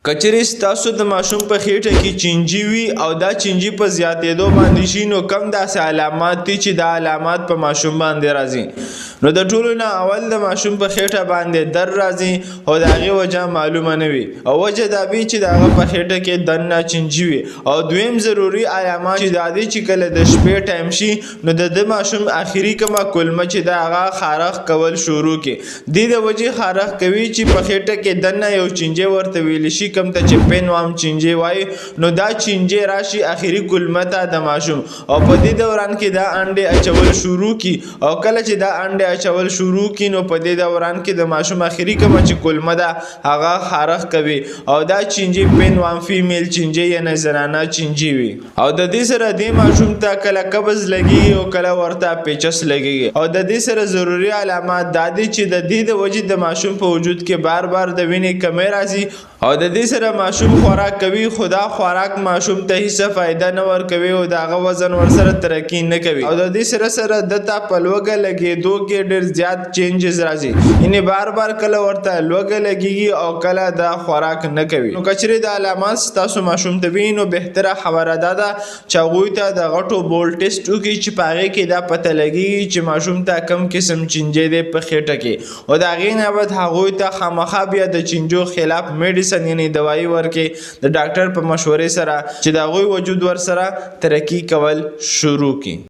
کچری ستاسو د ماشوم په خېټه کې چینجي وي او دا چینجي په زیاتېدو باندې شي نو کم داسې علامات دي چې دا علامات په ماشوم باندې راځي نو د ټولو نه اول د ماشوم په خېټه باندې درد راځي او د هغې وجه معلومه نه وي او وجه دا وي چې د هغه په خېټه کې دننه چینجي وي او دویم ضروري علامات چې دا دي چې کله د شپې ټایم شي نو د ماشوم آخري کومه کلمه چې د هغه خارښ کول شروع کړي دې د وجې خارښ کوي چې په خېټه کې دننه یو چینجی ورته ویلی شي کم ته چې پین وام چینجی وای نو دا چینجی راشي اخري کلمه ته د ماشوم او په دې دوران کې دا انډې اچول شروع کی او کله چې دا انډې اچول شروع کی نو په دې دوران کې د ماشوم اخري کومه چې کلمه ده هغه خارښ کوي او دا چینجی پین وام فیمیل چینجی یا زنانه چینجی وي او د دې سره د ماشوم ته کله قبض لګي او کله ورته پیچس لګي او د دې سره ضروري علامات دا دي چې د دې د وجې د ماشوم په وجود کې بار بار د وینې کمی راځي او د دې سره ماشوم خوراک کوي خو دا خوراک ماشوم ته هیڅ فایده نه ورکوي او د هغه وزن ورسره ترقي نه کوي او د دې سره دته په لوږه لګېدو کې ډېر زیات چینجز راځي یعنې بار بار کله ورته لوږه لګېږي او کله دا خوراک نه کوي نو که چېرې د علامات ستاسو ماشوم ته وي نو بهتره خبره دا ده چې هغوی ته د غټو بول ټیسټ وکړي چې په هغې کې دا پته لګېږي چې ماشوم ته کم قسم چینجی دی په خېټه کې او د هغې نه بعد هغوی ته خامخا بیا د چینجو خلاف میډیسن یعنې دوايي ورکړي د ډاکټر په مشورې سره چې د هغوی وجود ورسره ترقي کول شروع کړي